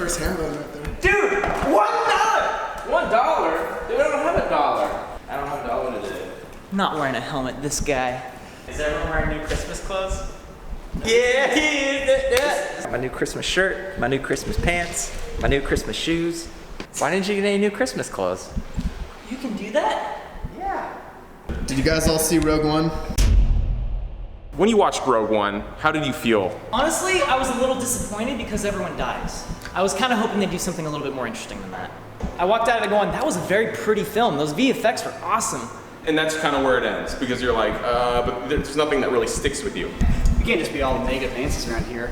first hand button right there. Dude, $1! $1? Dude, I don't have $1. I don't have $1 today. Not wearing a helmet, this guy. Is everyone wearing new Christmas clothes? Yeah. My new Christmas shirt, my new Christmas pants, my new Christmas shoes. Why didn't you get any new Christmas clothes? You can do that? Yeah. Did you guys all see Rogue One? When you watched Rogue One, how did you feel? Honestly, I was a little disappointed because everyone dies. I was kind of hoping they'd do something a little bit more interesting than that. I walked out of it going, that was a very pretty film. Those VFX were awesome. And that's kind of where it ends, because you're like, but there's nothing that really sticks with you. You can't just be all negative answers around here.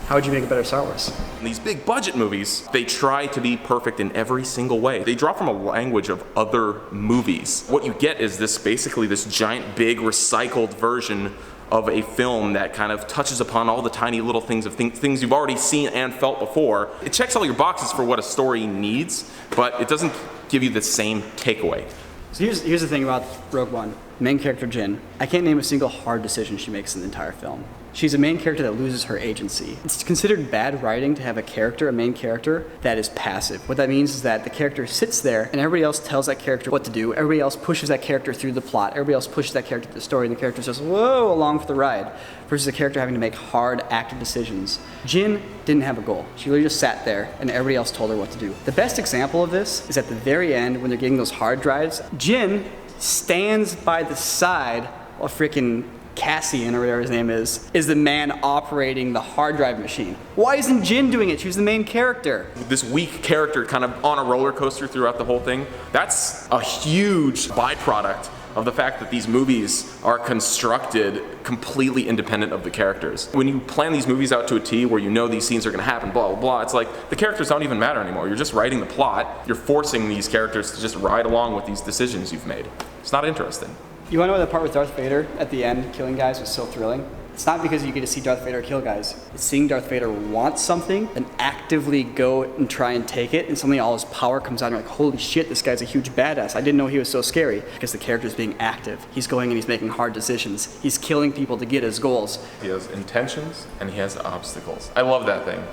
How would you make a better Star Wars? In these big budget movies, they try to be perfect in every single way. They draw from a language of other movies. What you get is basically this giant, big, recycled version of a film that kind of touches upon all the tiny little things of things you've already seen and felt before. It checks all your boxes for what a story needs, but it doesn't give you the same takeaway. So here's the thing about Rogue One. Main character Jyn. I can't name a single hard decision she makes in the entire film. She's a main character that loses her agency. It's considered bad writing to have a main character, that is passive. What that means is that the character sits there and everybody else tells that character what to do. Everybody else pushes that character through the plot. Everybody else pushes that character through the story, and the character's just, whoa, along for the ride. Versus a character having to make hard, active decisions. Jyn didn't have a goal. She literally just sat there and everybody else told her what to do. The best example of this is at the very end when they're getting those hard drives. Jyn stands by the side while freaking Cassian, or whatever his name is the man operating the hard drive machine. Why isn't Jyn doing it? She was the main character. This weak character kind of on a roller coaster throughout the whole thing, that's a huge byproduct of the fact that these movies are constructed completely independent of the characters. When you plan these movies out to a T where you know these scenes are gonna happen, blah, blah, blah, it's like the characters don't even matter anymore. You're just writing the plot. You're forcing these characters to just ride along with these decisions you've made. It's not interesting. You wanna know the part with Darth Vader at the end killing guys was so thrilling? It's not because you get to see Darth Vader kill guys. It's seeing Darth Vader want something and actively go and try and take it, and suddenly all his power comes out and you're like, holy shit, this guy's a huge badass. I didn't know he was so scary. Because the character's being active. He's going and he's making hard decisions. He's killing people to get his goals. He has intentions and he has obstacles. I love that thing.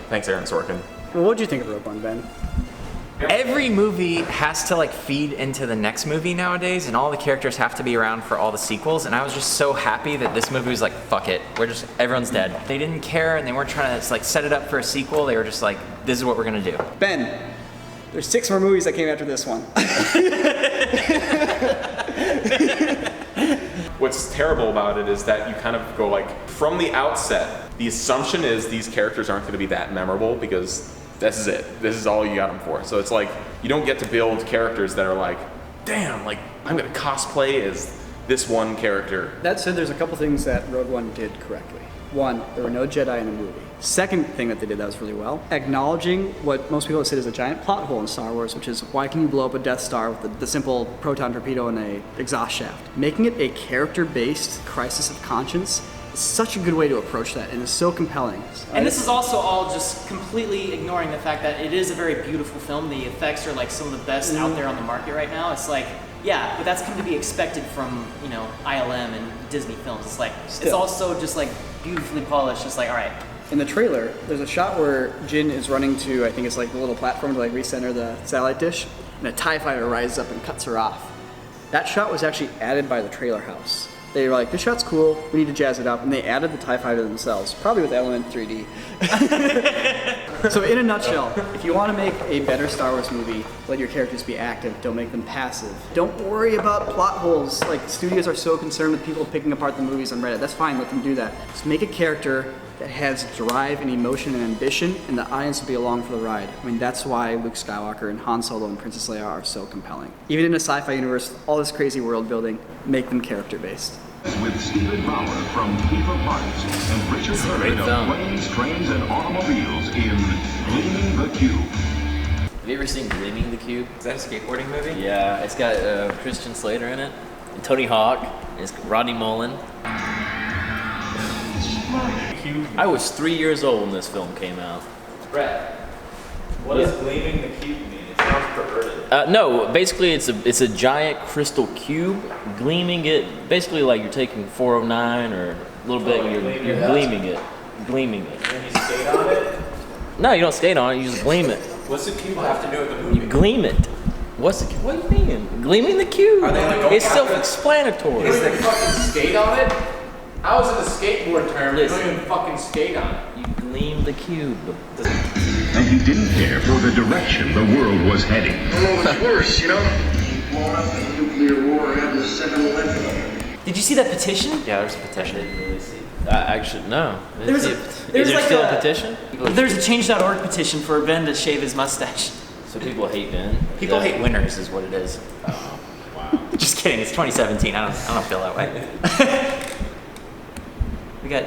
Thanks, Aaron Sorkin. Well, what'd you think of Rogue One, Ben? Every movie has to like feed into the next movie nowadays, and all the characters have to be around for all the sequels, and I was just so happy that this movie was like, fuck it, everyone's dead. They didn't care, and they weren't trying to like set it up for a sequel. They were just like, this is what we're gonna do. Ben, there's 6 more movies that came after this one. What's terrible about it is that you kind of go like, from the outset, the assumption is these characters aren't gonna be that memorable because this is it. This is all you got them for. So it's like, you don't get to build characters that are like, damn, like, I'm gonna cosplay as this one character. That said, there's a couple things that Rogue One did correctly. One, there were no Jedi in the movie. Second thing that they did that was really well, acknowledging what most people have said is a giant plot hole in Star Wars, which is why can you blow up a Death Star with the simple proton torpedo and a exhaust shaft? Making it a character-based crisis of conscience is such a good way to approach that, and it's so compelling. And this is also all just completely ignoring the fact that it is a very beautiful film. The effects are like some of the best out there on the market right now. It's like, yeah, but that's come to be expected from, you know, ILM and Disney films. It's like, it's also just like beautifully polished, just like, all right. In the trailer, there's a shot where Jyn is running to, I think it's like the little platform to like recenter the satellite dish, and a TIE fighter rises up and cuts her off. That shot was actually added by the trailer house. They were like, this shot's cool, we need to jazz it up, and they added the TIE fighter themselves, probably with Element 3D. So in a nutshell, if you want to make a better Star Wars movie, let your characters be active, don't make them passive. Don't worry about plot holes. Like, studios are so concerned with people picking apart the movies on Reddit. That's fine, let them do that. Just make a character that has drive and emotion and ambition, and the audience will be along for the ride. I mean, that's why Luke Skywalker and Han Solo and Princess Leia are so compelling. Even in a sci-fi universe, all this crazy world building, make them character-based. With Stephen Bauer from FIFA Parts and Richard Hurd of Planes, Trains, and Automobiles in Gleaming the Cube. Have you ever seen Gleaming the Cube? Is that a skateboarding movie? Yeah, it's got Christian Slater in it, and Tony Hawk, and it's Rodney Mullen. I was 3 years old when this film came out. Brett, what does Gleaming the Cube mean? It sounds perverted. No, basically it's a giant crystal cube, gleaming it, basically like you're taking 409 or a little bit, you're gleaming it. And you skate on it? No, you don't skate on it. You just gleam it. What's the cube have to do with the movie? You gleam it. What's the? What do you mean? Gleaming the cube. Are they like going It's after- self-explanatory. Is they fucking skate on it? How is it a skateboard term? You Listen. don't even fucking skate on it. You gleam the cube. And he didn't care for the direction the world was heading. It's worse, you know? Blowing up the nuclear war and the 7-Eleven. Did you see that petition? Yeah, there's a petition. Actually, no. There's Is there's there like still a- a petition? There's a Change.org petition for Ben to shave his mustache. So people hate Ben. People Yeah. hate winners, is what it is. Wow. Just kidding. It's 2017. I don't feel that way. We got